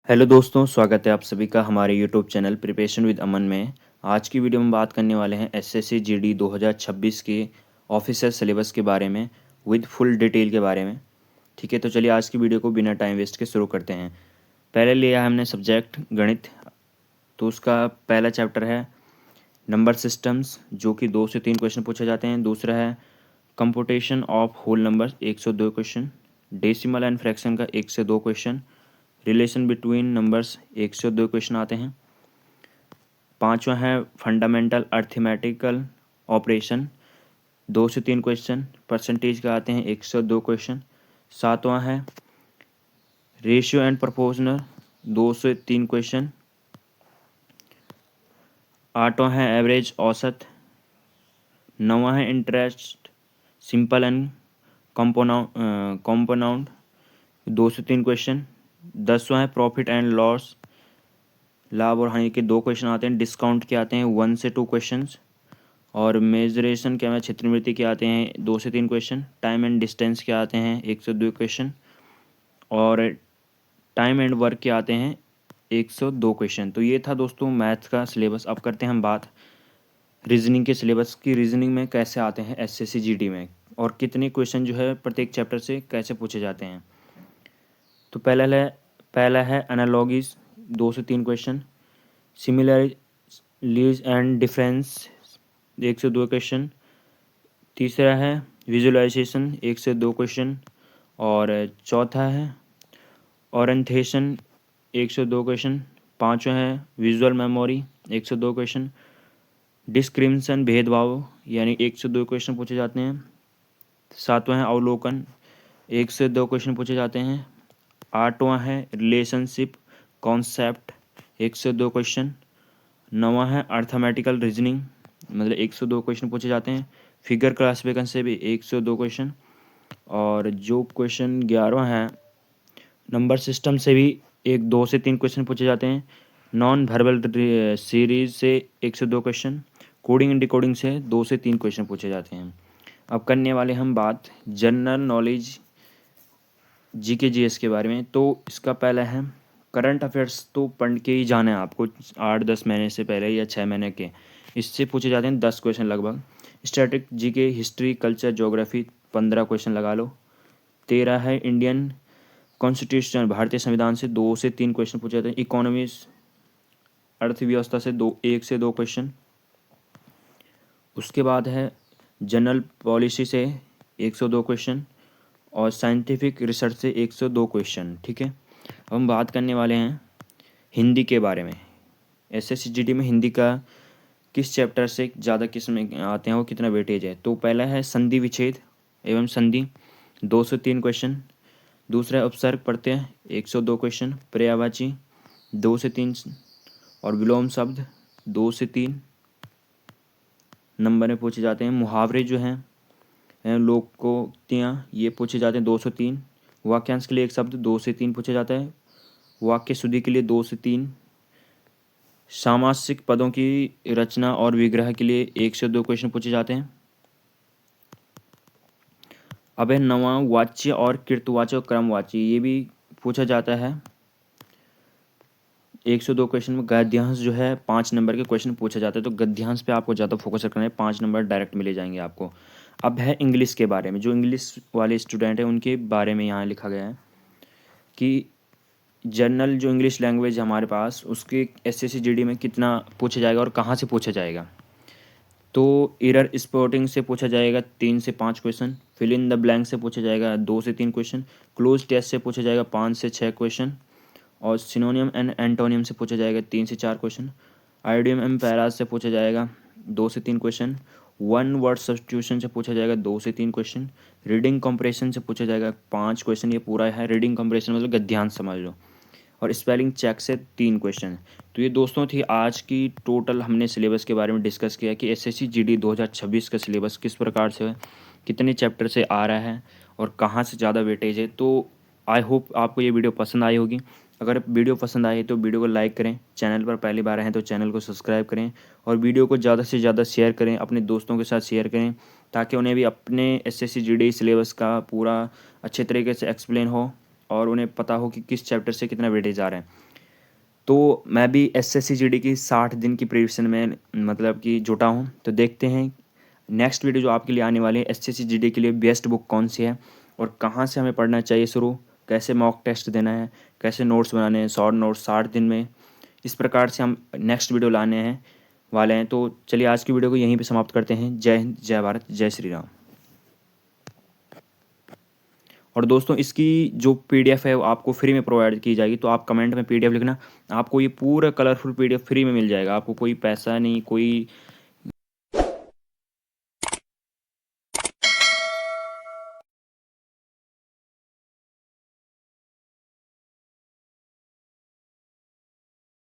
Hello दोस्तों, स्वागत है आप सभी का हमारे यूट्यूब चैनल प्रिपरेशन विद अमन में। आज की वीडियो में बात करने वाले हैं एसएससी जीडी 2026 के ऑफिशियल सिलेबस के बारे में विद फुल डिटेल के बारे में। ठीक है, तो चलिए आज की वीडियो को बिना टाइम वेस्ट के शुरू करते हैं। पहले लिया है हमने सब्जेक्ट गणित, तो उसका पहला चैप्टर है नंबर सिस्टम्स, जो कि 2 से 3 क्वेश्चन पूछे जाते हैं। दूसरा है कंप्यूटेशन ऑफ होल नंबर, 1 से 2 क्वेश्चन। डेसिमल एंड फ्रैक्शन का 1 से 2 क्वेश्चन। रिलेशन बिटवीन नंबर्स, 1 से 2 क्वेश्चन आते हैं। पांचवा है फंडामेंटल अर्थमेटिकल ऑपरेशन, 2 से 3 क्वेश्चन। परसेंटेज का आते हैं 1 से 2 क्वेश्चन। सातवां है रेशियो एंड प्रोपोर्शनल, 2 से 3 क्वेश्चन। आठवां है एवरेज औसत। नौवां है इंटरेस्ट सिंपल एंड कॉम्पोनाउंड, 2 से 3 क्वेश्चन। 10वां है प्रॉफिट एंड लॉस, लाभ और हानि के 2 क्वेश्चन आते हैं। डिस्काउंट के आते हैं 1 से 2 क्वेश्चंस। और मेजरेशन के हमें क्षेत्रवृत्ति के आते हैं 2 से 3 क्वेश्चन। टाइम एंड डिस्टेंस के आते हैं 1 से 2 क्वेश्चन। और टाइम एंड वर्क के आते हैं 1 से 2 क्वेश्चन। तो ये था दोस्तों मैथ्स का सिलेबस। अब करते हैं हम बात रीजनिंग के सिलेबस की। रीजनिंग में कैसे आते हैं एसएससी जीडी में, और कितने क्वेश्चन जो है प्रत्येक चैप्टर से कैसे पूछे जाते हैं। तो पहला है एनालॉगीज, 2 से 3 क्वेश्चन। सिमिलरिटीज एंड डिफरेंस, 1 से 2 क्वेश्चन। तीसरा है विजुअलाइजेशन, 1 से 2 क्वेश्चन। और चौथा है ओरिएंटेशन, 1 से 2 क्वेश्चन। पांचवा है विजुअल मेमोरी, 1 से 2 क्वेश्चन। डिस्क्रिमिनेशन भेदभाव, यानी 1 से 2 क्वेश्चन पूछे जाते हैं। सातवां है अवलोकन, 1 से 2 क्वेश्चन पूछे जाते हैं। आठवां है रिलेशनशिप कॉन्सेप्ट, 1 से 2 क्वेश्चन। नौवां है अर्थमेटिकल रीजनिंग, मतलब 1 से 2 क्वेश्चन पूछे जाते हैं। फिगर क्लासिफिकेशन से भी 1 से 2 क्वेश्चन। और जो क्वेश्चन 11वां है नंबर सिस्टम से भी 2 से 3 क्वेश्चन पूछे जाते हैं। नॉन वर्बल सीरीज से 1 से 2 क्वेश्चन। कोडिंग एंड डिकोडिंग से 2 से 3 क्वेश्चन पूछे जाते हैं। अब करने वाले हम बात जनरल नॉलेज जीके जीएस के बारे में। तो इसका पहला है करंट अफेयर्स, तो पढ़ के ही जाना है आपको 8-10 महीने से पहले या 6 महीने के। इससे पूछे जाते हैं 10 क्वेश्चन लगभग। Static GK, history, culture, geography 15 question लगा लो। 13 है इंडियन कॉन्स्टिट्यूशन, भारतीय संविधान से 2 से 3 क्वेश्चन पूछे जाते हैं। इकोनॉमिक्स, अर्थव्यवस्था से 1 से 2 क्वेश्चन। उसके बाद है जनरल पॉलिसी से 1 से 2 क्वेश्चन। और साइंटिफिक रिसर्च से 1 से 2 क्वेश्चन। ठीक है, अब हम बात करने वाले हैं हिंदी के बारे में। एसएससी जीडी में हिंदी का किस चैप्टर से ज़्यादा किस में आते हैं, वो कितना वेटेज है। तो पहला है संधि विच्छेद एवं संधि, 2 से 3 क्वेश्चन। दूसरा है उपसर्ग प्रत्यय, 1 से 2 क्वेश्चन। पर्यायवाची 2 से 3। और विलोम शब्द 2 से 3 नंबर में पूछे जाते हैं। मुहावरे जो हैं लोकोक्तियाँ, ये पूछे जाते हैं 2 से 3। वाक्यांश के लिए एक शब्द 2 से 3 पूछा जाता है। वाक्य शुद्धि के लिए 2 से 3। सामासिक पदों की रचना और विग्रह के लिए 1 से 2 क्वेश्चन पूछे जाते हैं। अब है नवां वाच्य और कृतवाच्य और क्रमवाच्य, ये भी पूछा जाता है 1 से 2 क्वेश्चन में। गद्यांश जो है 5 नंबर के क्वेश्चन पूछा जाता है, तो गद्यांश पे आपको ज़्यादा फोकस रखना है, 5 नंबर डायरेक्ट मिले जाएंगे आपको। अब है इंग्लिश के बारे में। जो इंग्लिश वाले स्टूडेंट हैं उनके बारे में यहाँ लिखा गया है कि जनरल जो इंग्लिश लैंग्वेज है हमारे पास, उसके एसएससी जीडी में कितना पूछा जाएगा और कहाँ से पूछा जाएगा। तो एरर स्पॉटिंग से पूछा जाएगा 3 से 5 question. Fill in the blank से पूछा जाएगा 2 से 3 क्वेश्चन। क्लोज टेस्ट से पूछा जाएगा 5 से 6 क्वेश्चन। और सिनोनियम एंड एंटोनियम से पूछा जाएगा 3 से 4 क्वेश्चन। आइडियम एंड पैराज से पूछा जाएगा 2 से 3 क्वेश्चन। वन वर्ड सब्स्टिट्यूशन से पूछा जाएगा 2 से 3 क्वेश्चन। रीडिंग कंप्रेशन से पूछा जाएगा 5 क्वेश्चन। ये पूरा है रीडिंग कंप्रेशन, मतलब गद्यांश समझ लो। और स्पेलिंग चेक से 3 क्वेश्चन। तो ये दोस्तों थी आज की टोटल, हमने सिलेबस के बारे में डिस्कस किया कि एसएससी जीडी 2026 का सिलेबस किस प्रकार से है, कितने चैप्टर से आ रहा है और कहाँ से ज़्यादा वेटेज है। तो आई होप आपको ये वीडियो पसंद आई होगी। अगर वीडियो पसंद आई तो वीडियो को लाइक करें, चैनल पर पहली बार आए हैं तो चैनल को सब्सक्राइब करें, और वीडियो को ज़्यादा से ज़्यादा शेयर करें, अपने दोस्तों के साथ शेयर करें, ताकि उन्हें भी अपने एसएससी जीडी सिलेबस का पूरा अच्छे तरीके से एक्सप्लेन हो और उन्हें पता हो कि किस चैप्टर से कितना वेटेज आ रहा है। तो मैं भी SSC GD की 60 दिन की प्रिपरेशन में मतलब कि जुटा हूँ। तो देखते हैं नेक्स्ट वीडियो जो आपके लिए आने वाली है SSC GD के लिए बेस्ट बुक कौन सी है और कहाँ से हमें पढ़ना चाहिए शुरू, कैसे मॉक टेस्ट देना है, कैसे नोट्स बनाने हैं, शॉर्ट नोट्स 60 दिन में, इस प्रकार से हम नेक्स्ट वीडियो लाने हैं वाले हैं। तो चलिए आज की वीडियो को यहीं पे समाप्त करते हैं। जय हिंद, जय भारत, जय श्री राम। और दोस्तों इसकी जो PDF है वो आपको फ्री में प्रोवाइड की जाएगी, तो आप कमेंट में PDF लिखना, आपको ये पूरा कलरफुल PDF फ्री में मिल जाएगा। आपको कोई पैसा नहीं, कोई